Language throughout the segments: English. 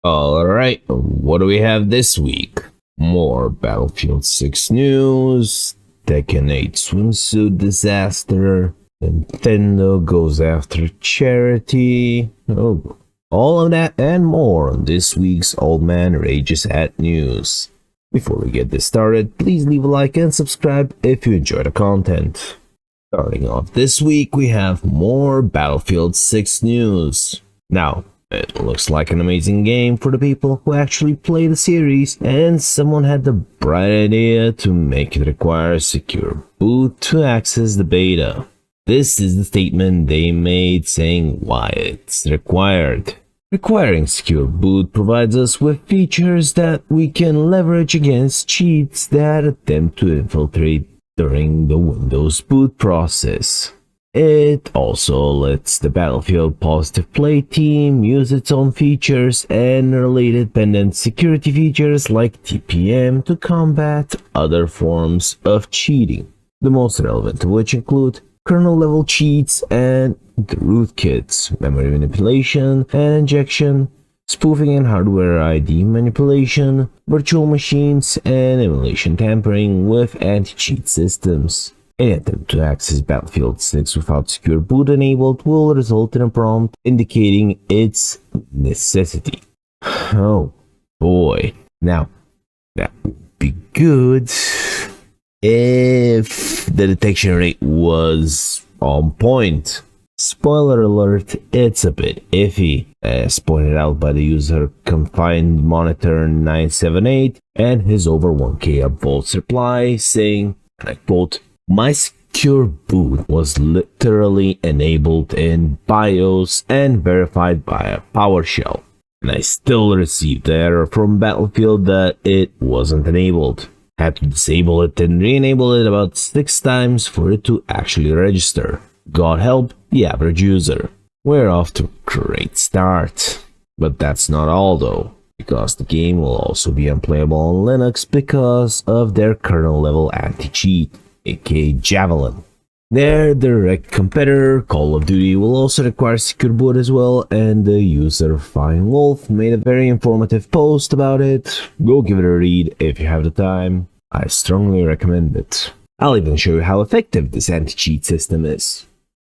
Alright, what do we have this week? More Battlefield 6 news, Tekken 8 swimsuit disaster, Nintendo goes after charity. Oh, all of that and more on this week's Old Man Rages at News. Before we get this started, please leave a like and subscribe if you enjoy the content. Starting off this week, we have more Battlefield 6 news. Now, it looks like an amazing game for the people who actually play the series, and someone had the bright idea to make it require a secure boot to access the beta. This is the statement they made saying why it's required. Requiring secure boot provides us with features that we can leverage against cheats that attempt to infiltrate during the Windows boot process. It also lets the Battlefield Positive Play team use its own features and related pendant security features like TPM to combat other forms of cheating, the most relevant of which include kernel-level cheats and the rootkits, memory manipulation and injection, spoofing and hardware ID manipulation, virtual machines, and emulation tampering with anti-cheat systems. Any attempt to access Battlefield 6 without secure boot enabled will result in a prompt indicating its necessity. Oh boy. Now, that would be good if the detection rate was on point. Spoiler alert, it's a bit iffy, as pointed out by the user Confined Monitor 978 and his over 1k upvotes reply saying, and I quote, "My secure boot was literally enabled in BIOS and verified by a PowerShell, and I still received the error from Battlefield that it wasn't enabled. Had to disable it and re-enable it about 6 times for it to actually register. God help the average user." We're off to a great start. But that's not all though, because the game will also be unplayable on Linux because of their kernel level anti-cheat, aka Javelin. Their direct competitor, Call of Duty, will also require secure boot as well, and the user Fine Wolf made a very informative post about it. Go give it a read if you have the time. I strongly recommend it. I'll even show you how effective this anti-cheat system is.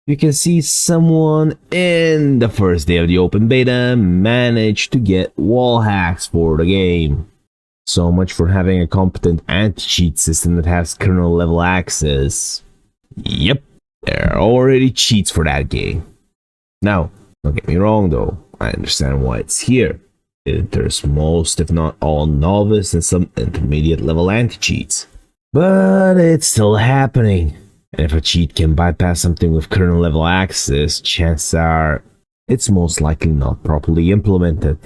You can see someone in the first day of the open beta managed to get wall hacks for the game. So much for having a competent anti-cheat system that has kernel level access. Yep, there are already cheats for that game. Now, don't get me wrong though, I understand why it's here. There's most if not all novice and some intermediate level anti-cheats. But it's still happening. And if a cheat can bypass something with kernel level access, chances are it's most likely not properly implemented.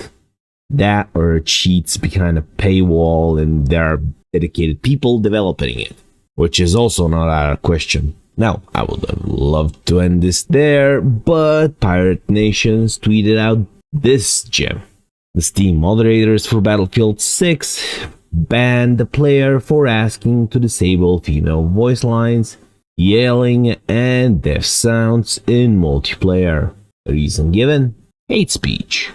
That or cheats behind a paywall and there are dedicated people developing it, which is also not out of question. Now, I would have loved to end this there, but Pirate Nations tweeted out this gem. The Steam moderators for Battlefield 6 banned the player for asking to disable female voice lines, yelling, and deaf sounds in multiplayer. The reason given? Hate speech.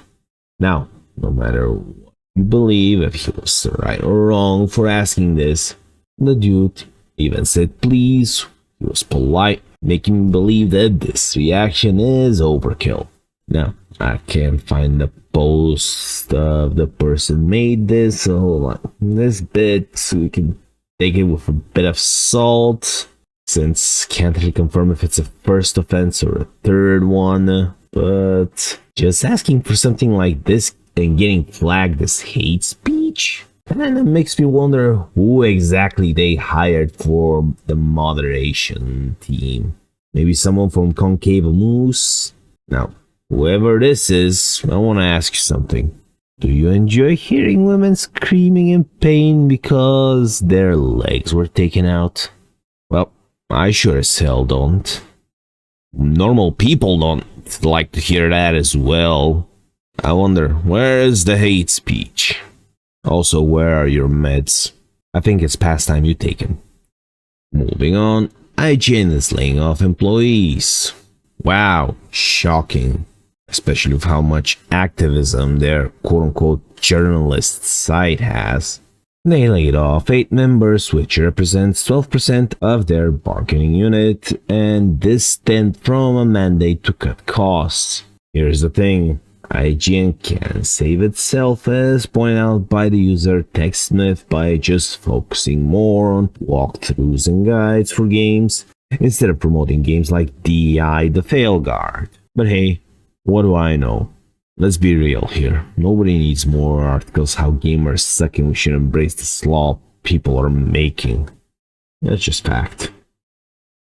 Now, no matter what you believe, if he was right or wrong for asking this, the dude even said please. He was polite, making me believe that this reaction is overkill. Now, I can't find the post of the person made this, so hold on this bit so we can take it with a bit of salt, since can't really confirm if it's a first offense or a third one. But just asking for something like this and getting flagged as hate speech kinda makes me wonder who exactly they hired for the moderation team. Maybe someone from Concave Moose? Now, whoever this is, I want to ask you something. Do you enjoy hearing women screaming in pain because their legs were taken out? Well, I sure as hell don't. Normal people don't like to hear that as well. I wonder, where is the hate speech? Also, where are your meds? I think it's past time you take them. Moving on, IGN is laying off employees. Wow, shocking. especially with how much activism their quote-unquote journalist site has. They laid off 8 members, which represents 12% of their bargaining unit, and this stemmed from a mandate to cut costs. Here's the thing, IGN can save itself, as pointed out by the user TechSmith, by just focusing more on walkthroughs and guides for games, instead of promoting games like DEI the Fail Guard. But hey, what do I know? Let's be real here. Nobody needs more articles how gamers suck and we should embrace the slop people are making. That's just fact.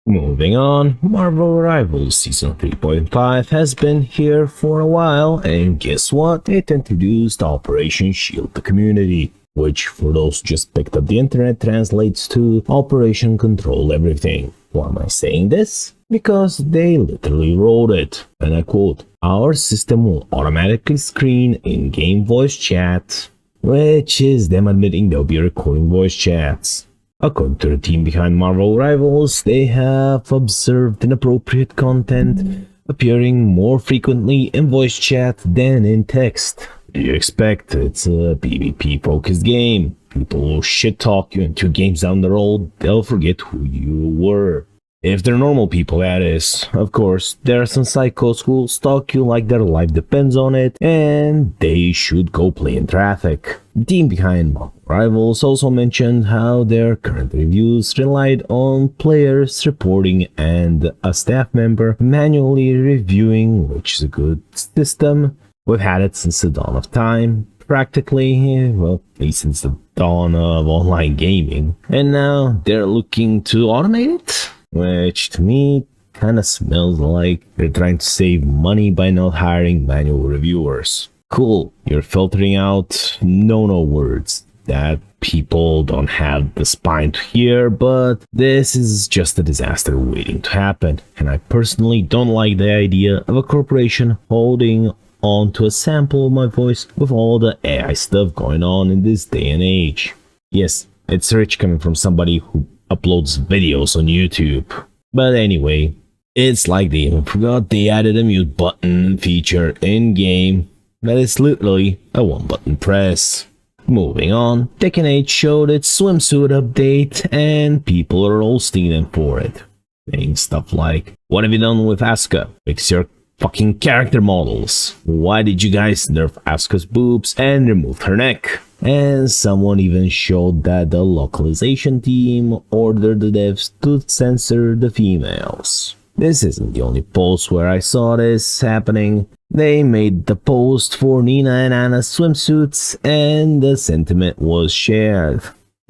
Moving on, Marvel Rivals Season 3.5 has been here for a while, and guess what? It introduced Operation Shield the Community, which for those who just picked up the internet translates to Operation Control Everything. Why am I saying this? Because they literally wrote it, and I quote, "Our system will automatically screen in-game voice chat," which is them admitting they'll be recording voice chats. According to the team behind Marvel Rivals, they have observed inappropriate content appearing more frequently in voice chat than in text. Do you expect? It's a PvP-focused game. People will shit-talk you, and 2 games down the road, they'll forget who you were. If they're normal people, that is. Of course, there are some psychos who will stalk you like their life depends on it, and they should go play in traffic. The team behind Marvel Rivals also mentioned how their current reviews relied on players reporting and a staff member manually reviewing, which is a good system. We've had it since the dawn of time, practically, well, at least since the dawn of online gaming, and now they're looking to automate it? Which to me kinda smells like they're trying to save money by not hiring manual reviewers. Cool, you're filtering out no words that people don't have the spine to hear, but this is just a disaster waiting to happen, and I personally don't like the idea of a corporation holding on to a sample of my voice with all the AI stuff going on in this day and age. Yes, it's rich coming from somebody who uploads videos on YouTube. But anyway, it's like they even forgot they added a mute button feature in-game that is literally a 1-button press. Moving on, Tekken 8 showed its swimsuit update, and people are roasting them for it. Saying stuff like, "What have you done with Asuka? Fix your fucking character models. Why did you guys nerf Asuka's boobs and remove her neck?" And someone even showed that the localization team ordered the devs to censor the females. This isn't the only post where I saw this happening. They made the post for Nina and Anna's swimsuits, and the sentiment was shared.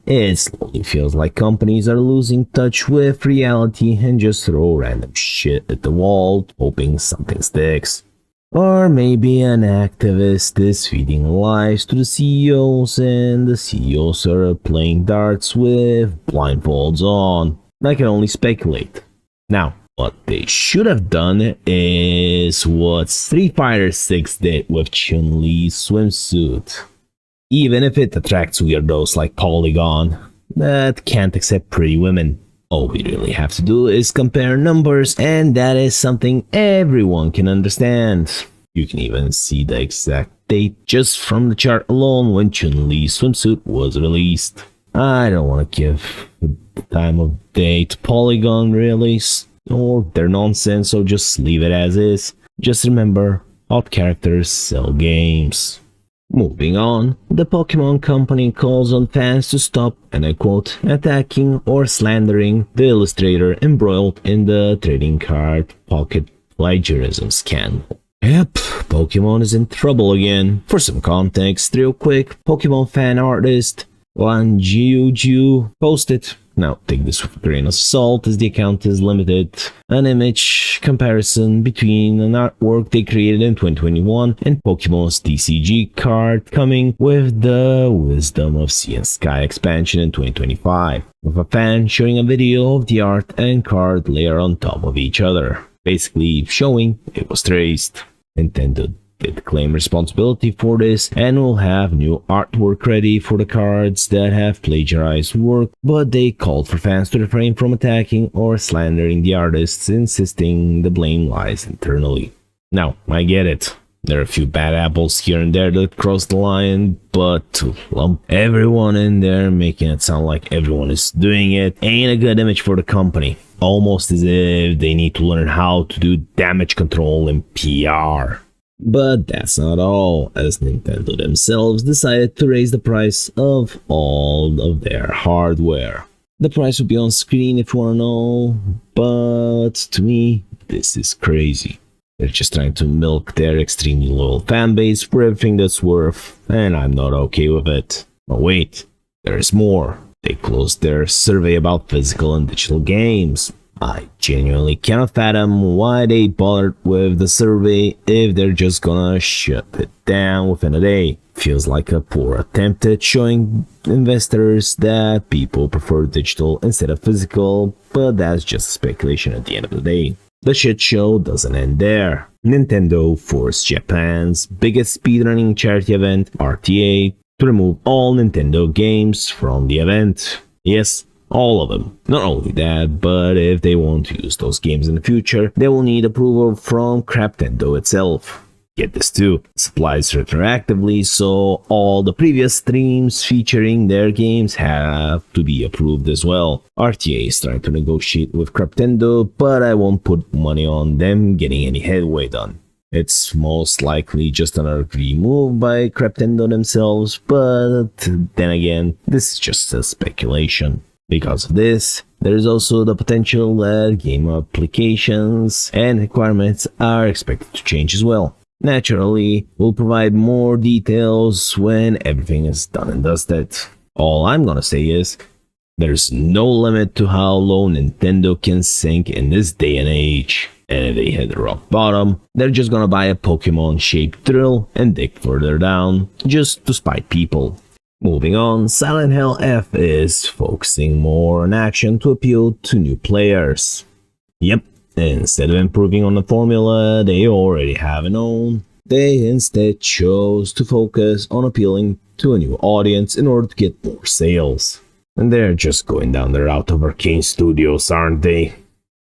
It slowly feels like companies are losing touch with reality and just throw random shit at the wall, hoping something sticks. Or maybe an activist is feeding lies to the CEOs, and the CEOs are playing darts with blindfolds on. I can only speculate. Now, what they should have done is what Street Fighter 6 did with Chun-Li's swimsuit. Even if it attracts weirdos like Polygon that can't accept pretty women. All we really have to do is compare numbers, and that is something everyone can understand. You can even see the exact date just from the chart alone when Chun-Li's swimsuit was released. I don't want to give the time of day to Polygon really, or their nonsense, so just leave it as is. Just remember, hot characters sell games. Moving on, the Pokemon Company calls on fans to stop, and I quote, attacking or slandering the illustrator embroiled in the trading card pocket plagiarism scandal. Yep, Pokemon is in trouble again. For some context, real quick, Pokemon fan artist Lan Jiujiu posted, now take this with a grain of salt as the account is limited, an image comparison between an artwork they created in 2021 and Pokemon's TCG card coming with the Wisdom of Sea and Sky expansion in 2025, with a fan showing a video of the art and card layer on top of each other, basically showing it was traced. Nintendo did claim responsibility for this and will have new artwork ready for the cards that have plagiarized work, but they called for fans to refrain from attacking or slandering the artists, insisting the blame lies internally. Now, I get it. There are a few bad apples here and there that cross the line, but to lump everyone in there, making it sound like everyone is doing it, ain't a good image for the company. Almost as if they need to learn how to do damage control in PR. But that's not all, as Nintendo themselves decided to raise the price of all of their hardware. The price will be on screen if you wanna know, but to me, this is crazy. They're just trying to milk their extremely loyal fanbase for everything that's worth, and I'm not okay with it. But wait, there's more. They closed their survey about physical and digital games. I genuinely cannot fathom why they bothered with the survey if they're just gonna shut it down within a day. Feels like a poor attempt at showing investors that people prefer digital instead of physical, but that's just speculation at the end of the day. The shit show doesn't end there. Nintendo forced Japan's biggest speedrunning charity event, RTA, to remove all Nintendo games from the event. Yes, all of them. Not only that, but if they want to use those games in the future, they will need approval from Craptendo itself. Get this too, it applies retroactively, so all the previous streams featuring their games have to be approved as well. RTA is trying to negotiate with Craptendo, but I won't put money on them getting any headway done. It's most likely just another greedy move by Craptendo themselves, but then again, this is just a speculation. Because of this, there is also the potential that game applications and requirements are expected to change as well. Naturally, we'll provide more details when everything is done and dusted. All I'm gonna say is, there's no limit to how low Nintendo can sink in this day and age. And if they hit the rock bottom, they're just gonna buy a Pokemon-shaped drill and dig further down, just to spite people. Moving on, Silent Hill F is focusing more on action to appeal to new players. Yep. Instead of improving on the formula they already have known, they instead chose to focus on appealing to a new audience in order to get more sales. And they're just going down the route of Arcane Studios, aren't they?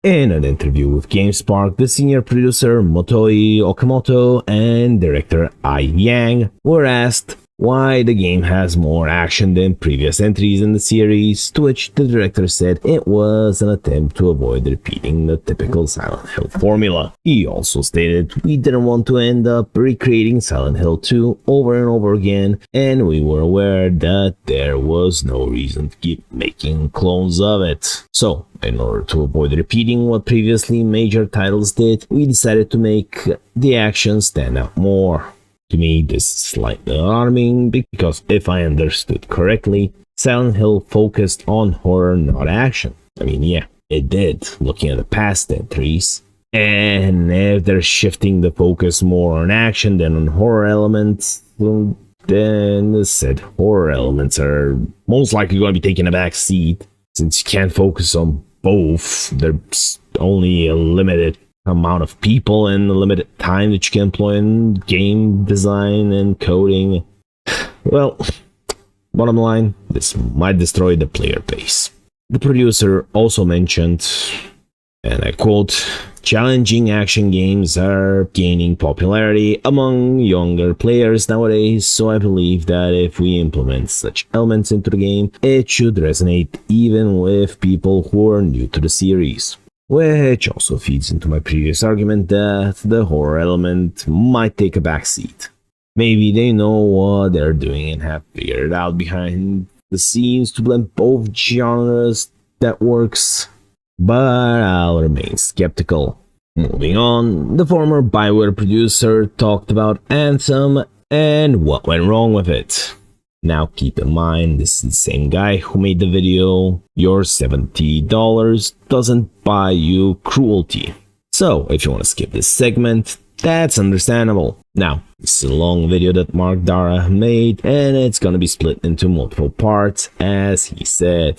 In an interview with GameSpark, the senior producer Motoi Okamoto and director Ai Yang were asked why the game has more action than previous entries in the series, to which the director said it was an attempt to avoid repeating the typical Silent Hill formula. He also stated, "We didn't want to end up recreating Silent Hill 2 over and over again, and we were aware that there was no reason to keep making clones of it. So, in order to avoid repeating what previously major titles did, we decided to make the action stand out more." To me, this is slightly alarming because if I understood correctly, Silent Hill focused on horror, not action. I mean, yeah, it did, looking at the past entries. And if they're shifting the focus more on action than on horror elements, well, then the said horror elements are most likely going to be taking a back seat. Since you can't focus on both, there's only a limited amount of people and the limited time that you can employ in game design and coding. Well, bottom line, this might destroy the player base. The producer also mentioned, and I quote, "Challenging action games are gaining popularity among younger players nowadays, so I believe that if we implement such elements into the game, it should resonate even with people who are new to the series." Which also feeds into my previous argument that the horror element might take a backseat. Maybe they know what they're doing and have figured it out behind the scenes to blend both genres that works, but I'll remain skeptical. Moving on, the former Bioware producer talked about Anthem and what went wrong with it. Now keep in mind, this is the same guy who made the video, "Your $70 doesn't buy you cruelty." So, if you want to skip this segment, that's understandable. Now, this is a long video that Mark Dara made, and it's gonna be split into multiple parts, as he said.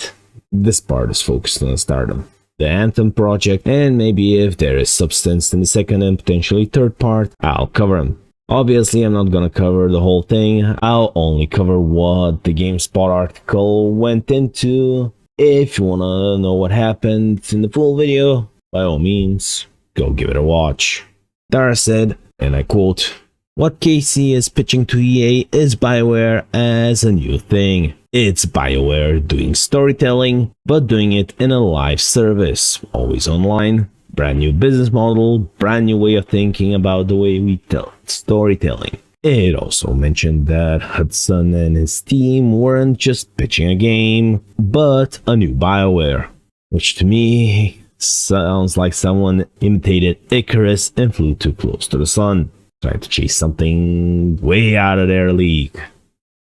This part is focused on Stardom, the Anthem project, and maybe if there is substance in the second and potentially third part, I'll cover them. Obviously, I'm not gonna cover the whole thing, I'll only cover what the GameSpot article went into. If you wanna know what happened in the full video, by all means, go give it a watch. Dara said, and I quote, "What Casey is pitching to EA is BioWare as a new thing. It's BioWare doing storytelling, but doing it in a live service, always online, brand new business model, brand new way of thinking about the way we tell storytelling." It also mentioned that Hudson and his team weren't just pitching a game, but a new BioWare, which to me sounds like someone imitated Icarus and flew too close to the sun, trying to chase something way out of their league.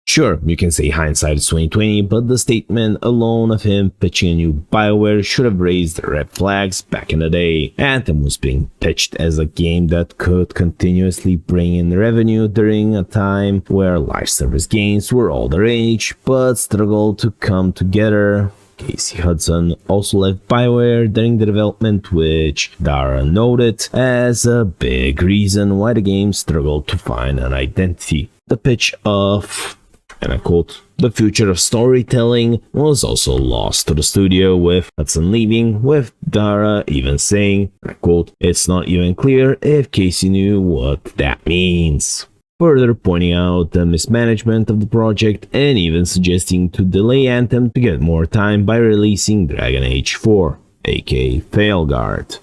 Sure, you can say hindsight is 2020, but the statement alone of him pitching a new BioWare should have raised red flags back in the day. Anthem was being pitched as a game that could continuously bring in revenue during a time where live service games were all the rage, but struggled to come together. Casey Hudson also left BioWare during the development, which Dara noted as a big reason why the game struggled to find an identity. The pitch of, and I quote, "the future of storytelling" was also lost to the studio, with Hudson leaving, with Dara even saying, and I quote, "It's not even clear if Casey knew what that means." Further pointing out the mismanagement of the project and even suggesting to delay Anthem to get more time by releasing Dragon Age 4, aka Failguard.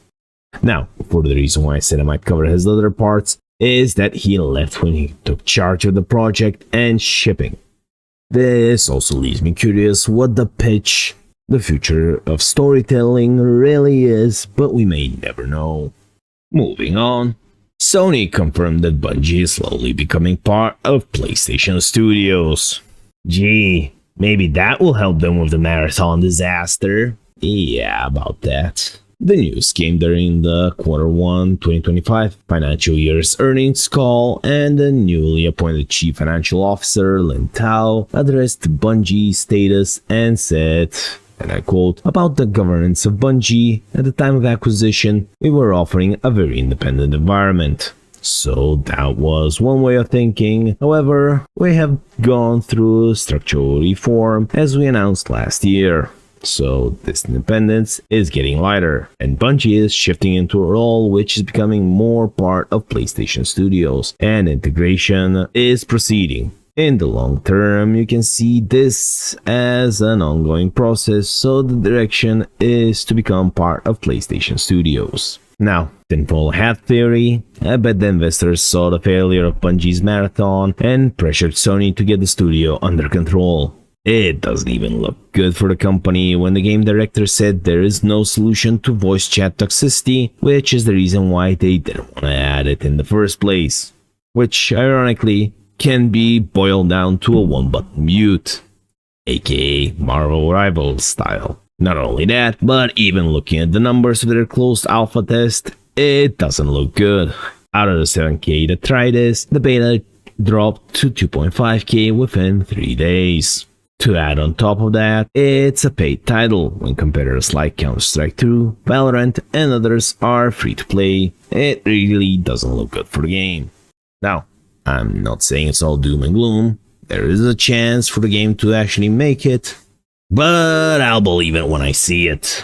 Now, for the reason why I said I might cover his other parts, is that he left when he took charge of the project and shipping. This also leaves me curious what the pitch, the future of storytelling, really is, but we may never know. Moving on. Sony confirmed that Bungie is slowly becoming part of PlayStation Studios. Gee, maybe that will help them with the marathon disaster. Yeah, about that. The news came during the Q1 2025 financial year's earnings call, and the newly appointed Chief Financial Officer, Lin Tao, addressed Bungie's status and said, and I quote, "About the governance of Bungie, at the time of acquisition, we were offering a very independent environment. So that was one way of thinking. However, we have gone through structural reform as we announced last year. So this independence is getting lighter, and Bungie is shifting into a role which is becoming more part of PlayStation Studios, and integration is proceeding. In the long term, you can see this as an ongoing process, so the direction is to become part of PlayStation Studios." Now, tinfoil hat theory. I bet the investors saw the failure of Bungie's marathon and pressured Sony to get the studio under control. It doesn't even look good for the company when the game director said there is no solution to voice chat toxicity, which is the reason why they didn't want to add it in the first place. Which, ironically, can be boiled down to a one-button mute, aka Marvel Rivals style. Not only that, but even looking at the numbers of their closed alpha test, it doesn't look good. Out of the 7k that tried this, the beta dropped to 2.5k within 3 days. To add on top of that, it's a paid title when competitors like Counter-Strike 2, Valorant, and others are free to play. It really doesn't look good for the game. Now, I'm not saying it's all doom and gloom. There is a chance for the game to actually make it, but I'll believe it when I see it.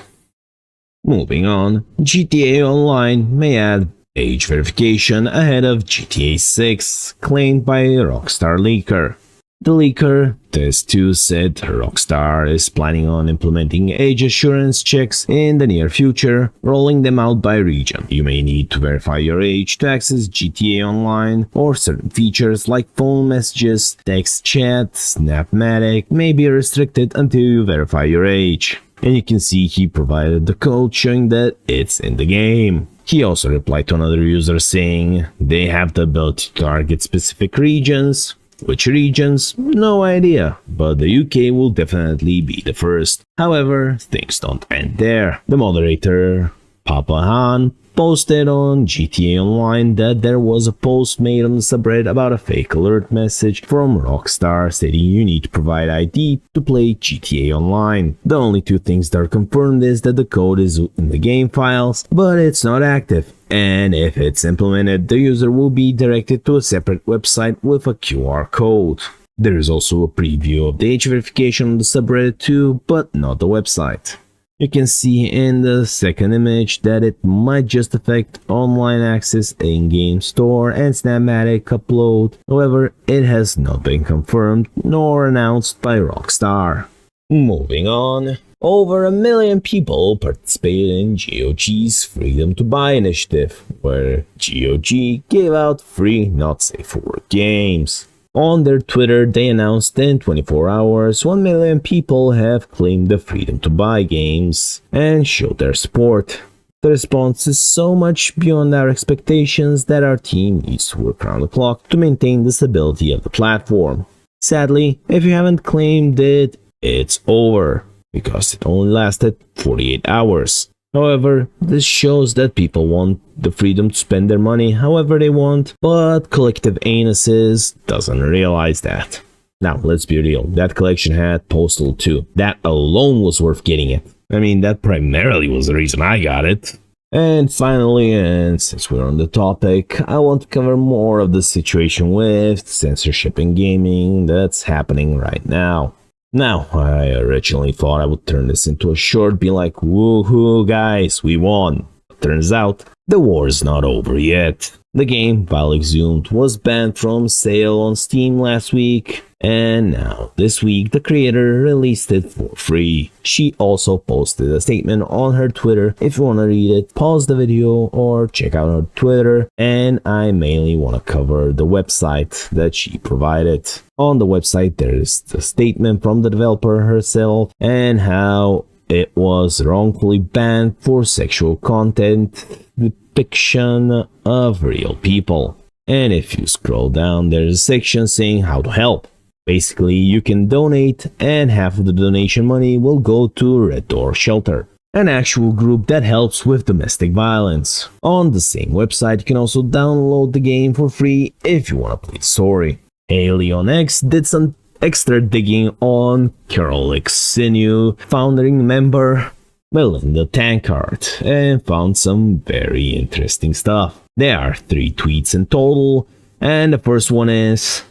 Moving on, GTA Online may add age verification ahead of GTA 6, claimed by Rockstar leaker. The leaker, Test2, said Rockstar is planning on implementing age assurance checks in the near future, rolling them out by region. You may need to verify your age to access GTA Online, or certain features like phone messages, text chat, Snapmatic may be restricted until you verify your age. And you can see he provided the code showing that it's in the game. He also replied to another user saying they have the ability to target specific regions. Which regions? No idea, but the UK will definitely be the first. However, things don't end there. The moderator, Papa Han, posted on GTA Online that there was a post made on the subreddit about a fake alert message from Rockstar stating you need to provide ID to play GTA Online. The only two things that are confirmed is that the code is in the game files, but it's not active. And if it's implemented, the user will be directed to a separate website with a QR code. There is also a preview of the age verification on the subreddit too, but not the website. You can see in the second image that it might just affect online access, in-game store, and Snapmatic upload. However, it has not been confirmed nor announced by Rockstar. Moving on. Over 1 million people participated in GOG's Freedom to Buy initiative, where GOG gave out free not safe for work games. On their Twitter, they announced in 24 hours, 1 million people have claimed the freedom to buy games and showed their support. The response is so much beyond our expectations that our team needs to work around the clock to maintain the stability of the platform. Sadly, if you haven't claimed it, it's over, because it only lasted 48 hours. However, this shows that people want the freedom to spend their money however they want, but collective anuses doesn't realize that. Now, let's be real, that collection had Postal 2. That alone was worth getting it. I mean, that primarily was the reason I got it. And finally, and since we're on the topic, I want to cover more of the situation with censorship in gaming that's happening right now. Now, I originally thought I would turn this into a short, be like, woohoo guys, we won. Turns out, the war is not over yet. The game, while exhumed, was banned from sale on Steam last week, and now, this week, the creator released it for free. She also posted a statement on her Twitter. If you want to read it, pause the video or check out her Twitter, and I mainly want to cover the website that she provided. On the website, there is the statement from the developer herself and how it was wrongfully banned for sexual content depiction of real people. And if you scroll down, there's a section saying how to help. Basically, you can donate, and half of the donation money will go to Red Door Shelter, an actual group that helps with domestic violence. On the same website, you can also download the game for free if you want to play the story. Haley on X did some extra digging on Carol Sinew, founding member Melinda Tankard, and found some very interesting stuff. There are 3 tweets in total, and the first one is,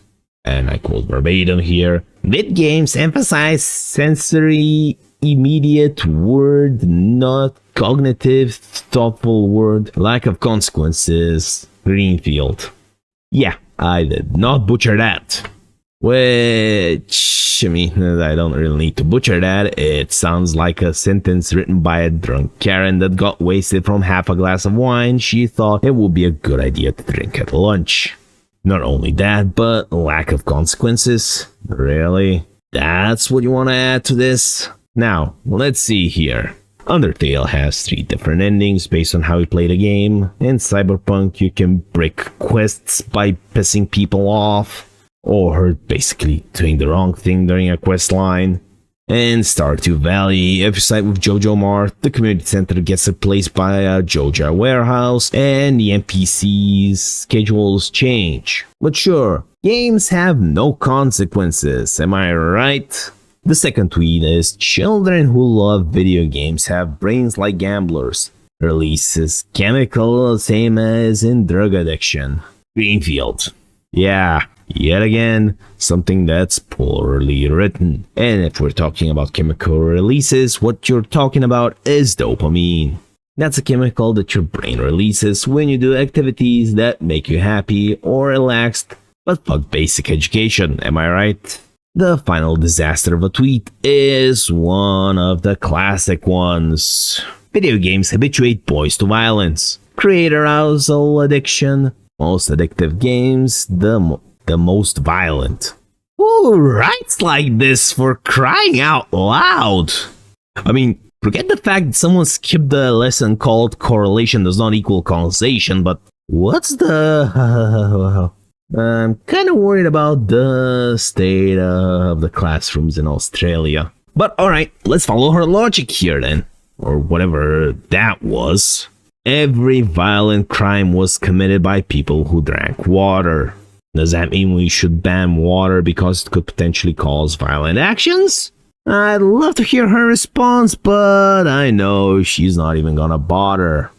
and I quote verbatim here, "Vid games emphasize sensory, immediate word, not cognitive, thoughtful word, lack of consequences, Greenfield." Yeah, I did not butcher that. Which, I mean, I don't really need to butcher that. It sounds like a sentence written by a drunk Karen that got wasted from half a glass of wine she thought it would be a good idea to drink at lunch. Not only that, but lack of consequences? Really? That's what you want to add to this? Now, let's see here. Undertale has 3 different endings based on how you play the game. In Cyberpunk, you can break quests by pissing people off, or basically doing the wrong thing during a quest line. In Stardew Valley, if you side with Jojo Mart, the community center gets replaced by a Joja warehouse, and the NPC's schedules change. But sure, games have no consequences, am I right? The second tweet is, "Children who love video games have brains like gamblers. Release is chemical, same as in drug addiction. Greenfield." Yeah, yet again, something that's poorly written. And if we're talking about chemical releases, what you're talking about is dopamine. That's a chemical that your brain releases when you do activities that make you happy or relaxed, but fuck basic education, am I right? The final disaster of a tweet is one of the classic ones. Video games habituate boys to violence. Create arousal addiction. Most addictive games, the most violent. Who writes like this, for crying out loud? I mean, forget the fact that someone skipped the lesson called correlation does not equal causation, but what's the... I'm kind of worried about the state of the classrooms in Australia. But alright, let's follow her logic here then. Or whatever that was. Every violent crime was committed by people who drank water. Does that mean we should ban water because it could potentially cause violent actions? I'd love to hear her response, but I know she's not even gonna bother.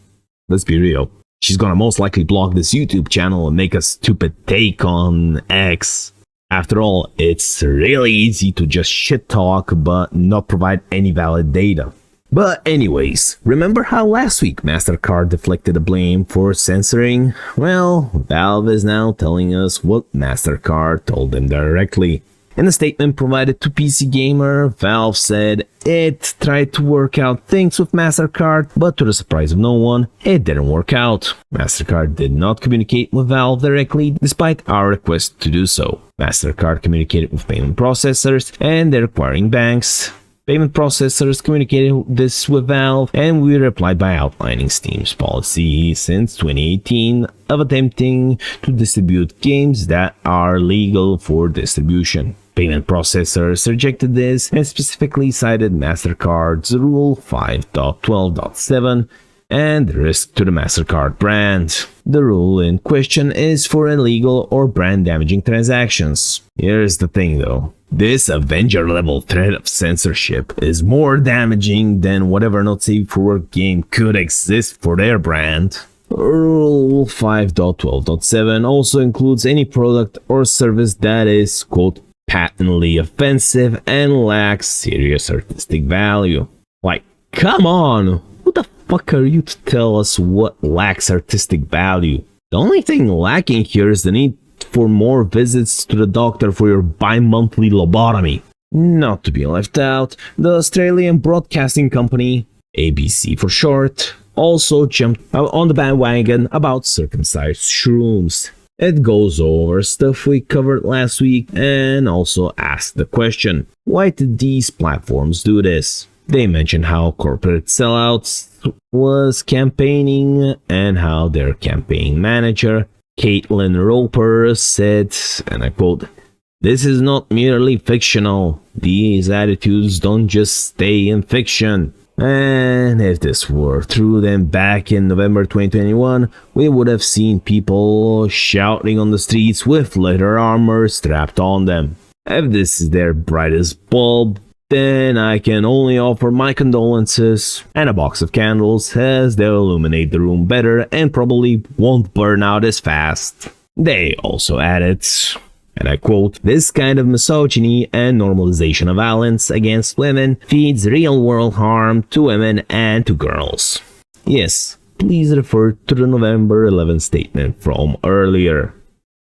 Let's be real. She's gonna most likely block this YouTube channel and make a stupid take on X. After all, it's really easy to just shit talk but not provide any valid data. But anyways, remember how last week MasterCard deflected the blame for censoring? Well, Valve is now telling us what MasterCard told them directly. In a statement provided to PC Gamer, Valve said it tried to work out things with MasterCard, but to the surprise of no one, it didn't work out. MasterCard did not communicate with Valve directly, despite our request to do so. MasterCard communicated with payment processors and their acquiring banks. Payment processors communicated this with Valve, and we replied by outlining Steam's policy since 2018 of attempting to distribute games that are legal for distribution. Payment processors rejected this and specifically cited MasterCard's Rule 5.12.7 and the risk to the MasterCard brand. The rule in question is for illegal or brand-damaging transactions. Here's the thing though. This Avenger-level threat of censorship is more damaging than whatever not safe for work game could exist for their brand. Rule 5.12.7 also includes any product or service that is, quote, patently offensive and lacks serious artistic value. Like, come on! Who the fuck are you to tell us what lacks artistic value? The only thing lacking here is the need for more visits to the doctor for your bi-monthly lobotomy. Not to be left out, the Australian broadcasting company, ABC for short, also jumped on the bandwagon about circumcised shrooms. It goes over stuff we covered last week and also asks the question, why did these platforms do this? They mention how corporate sellouts was campaigning and how their campaign manager, Caitlin Roper, said, and I quote, "This is not merely fictional. These attitudes don't just stay in fiction." And if this were true, then back in November 2021, we would have seen people shouting on the streets with leather armor strapped on them. If this is their brightest bulb, then I can only offer my condolences and a box of candles, as they'll illuminate the room better and probably won't burn out as fast. They also added, and I quote, "This kind of misogyny and normalization of violence against women feeds real-world harm to women and to girls." Yes, please refer to the November 11th statement from earlier.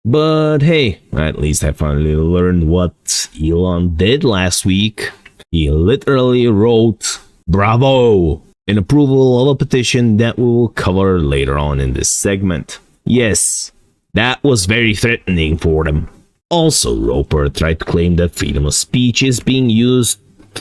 But hey, at least I finally learned what Elon did last week. He literally wrote, "Bravo!" in approval of a petition that we will cover later on in this segment. Yes, that was very threatening for them. Also, Roper tried to claim that freedom of speech is being used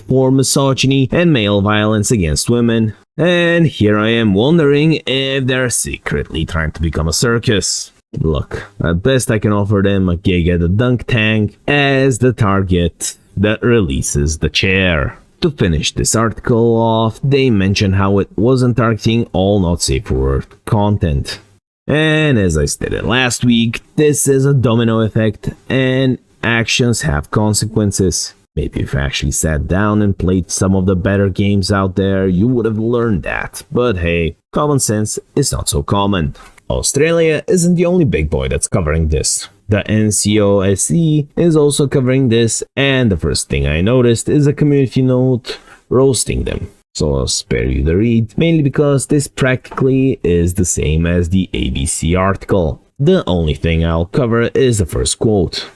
for misogyny and male violence against women. And here I am wondering if they're secretly trying to become a circus. Look, at best I can offer them a gig at the dunk tank as the target that releases the chair. To finish this article off, they mention how it wasn't targeting all not safe for work content. And as I stated last week, this is a domino effect and actions have consequences. Maybe if you actually sat down and played some of the better games out there, you would have learned that. But hey, common sense is not so common. Australia isn't the only big boy that's covering this. The NCOSE is also covering this, and the first thing I noticed is a community note roasting them. So I'll spare you the read, mainly because this practically is the same as the ABC article. The only thing I'll cover is the first quote.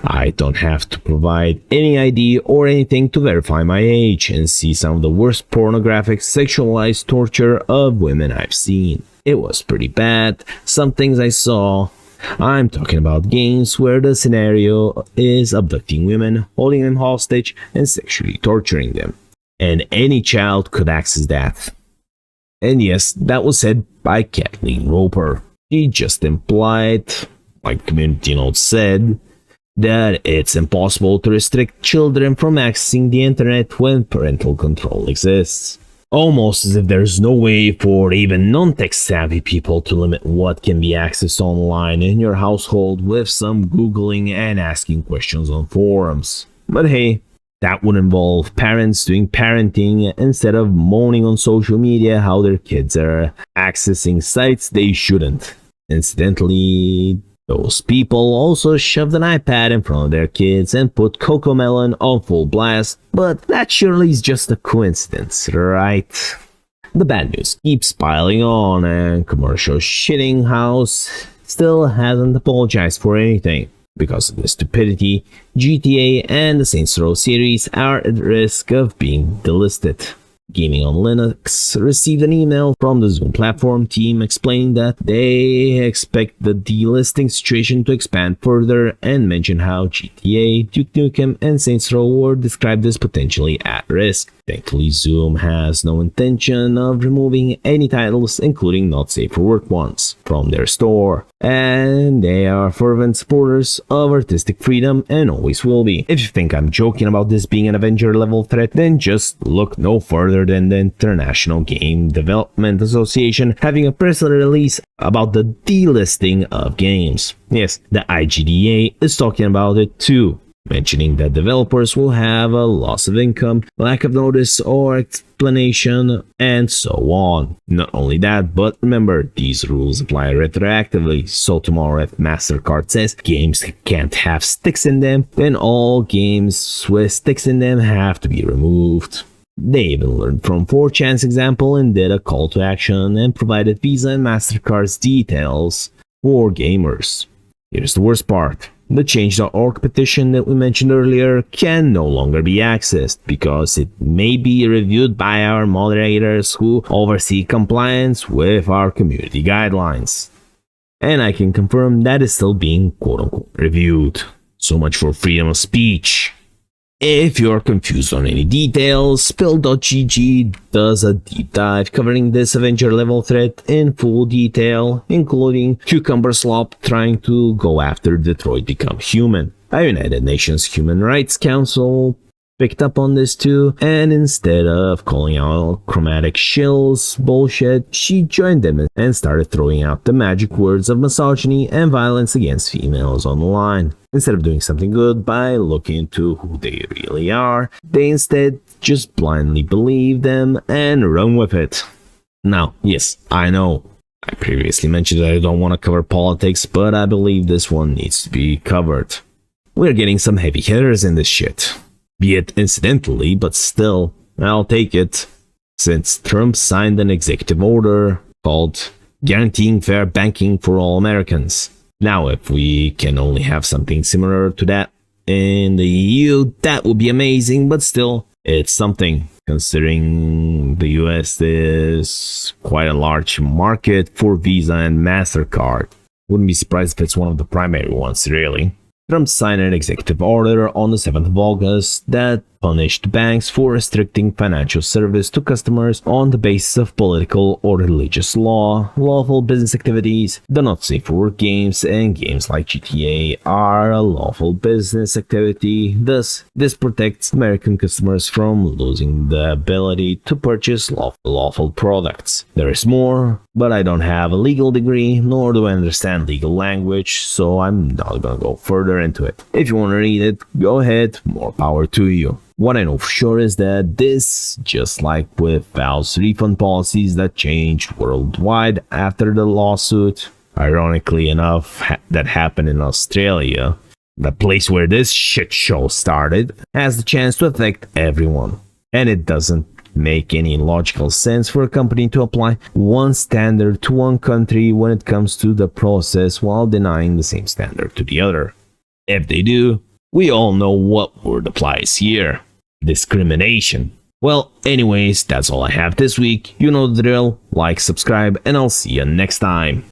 "I don't have to provide any ID or anything to verify my age and see some of the worst pornographic sexualized torture of women I've seen. It was pretty bad, some things I saw. I'm talking about games where the scenario is abducting women, holding them hostage, and sexually torturing them. And any child could access that." And yes, that was said by Kathleen Roper. She just implied, like community notes said, that it's impossible to restrict children from accessing the internet when parental control exists. Almost as if there's no way for even non-tech savvy people to limit what can be accessed online in your household with some googling and asking questions on forums. But hey, that would involve parents doing parenting instead of moaning on social media how their kids are accessing sites they shouldn't. Incidentally, Those people also shoved an iPad in front of their kids and put Cocomelon on full blast, but that surely is just a coincidence, right? The bad news keeps piling on, and Commercial Shitting House still hasn't apologized for anything. Because of this stupidity, GTA and the Saints Row series are at risk of being delisted. Gaming on Linux received an email from the Zoom platform team explaining that they expect the delisting situation to expand further and mention how GTA, Duke Nukem, and Saints Row were described as potentially at risk. Thankfully, Zoom has no intention of removing any titles, including not safe for work ones, from their store, and they are fervent supporters of artistic freedom and always will be. If you think I'm joking about this being an Avenger level threat, then just look no further than the International Game Development Association having a press release about the delisting of games. Yes, the IGDA is talking about it too, mentioning that developers will have a loss of income, lack of notice or explanation, and so on. Not only that, but remember, these rules apply retroactively, so tomorrow if MasterCard says games can't have sticks in them, then all games with sticks in them have to be removed. They even learned from 4chan's example and did a call to action and provided Visa and MasterCard's details for gamers. Here's the worst part. The Change.org petition that we mentioned earlier can no longer be accessed because it may be reviewed by our moderators who oversee compliance with our community guidelines. And I can confirm that is still being quote-unquote reviewed. So much for freedom of speech. If you're confused on any details, Spill.gg does a deep dive covering this Avenger level threat in full detail, including Cucumber Slop trying to go after Detroit Become Human. A United Nations Human Rights Council picked up on this too, and instead of calling out Chromatic Shill's bullshit, she joined them and started throwing out the magic words of misogyny and violence against females on the line. Instead of doing something good by looking into who they really are, they instead just blindly believe them and run with it. Now, yes, I know, I previously mentioned that I don't want to cover politics, but I believe this one needs to be covered. We're getting some heavy hitters in this shit. Be it incidentally, but still, I'll take it. Since Trump signed an executive order called Guaranteeing Fair Banking for All Americans. Now, if we can only have something similar to that in the EU, that would be amazing, but still, it's something, considering the US is quite a large market for Visa and MasterCard. Wouldn't be surprised if it's one of the primary ones, really. Trump signed an executive order on the 7th of August that punished banks for restricting financial service to customers on the basis of political or religious law, lawful business activities, the not safe for work games, and games like GTA are a lawful business activity. Thus, this protects American customers from losing the ability to purchase lawful products. There is more, but I don't have a legal degree, nor do I understand legal language, so I'm not gonna go further into it. If you want to read it, go ahead, more power to you. What I know for sure is that this, just like with Valve's refund policies that changed worldwide after the lawsuit, ironically enough, that happened in Australia, the place where this shit show started, has the chance to affect everyone. And it doesn't make any logical sense for a company to apply one standard to one country when it comes to the process while denying the same standard to the other. If they do, we all know what word applies here. Discrimination. Well, anyways, that's all I have this week. You know the drill. Like, subscribe, and I'll see you next time.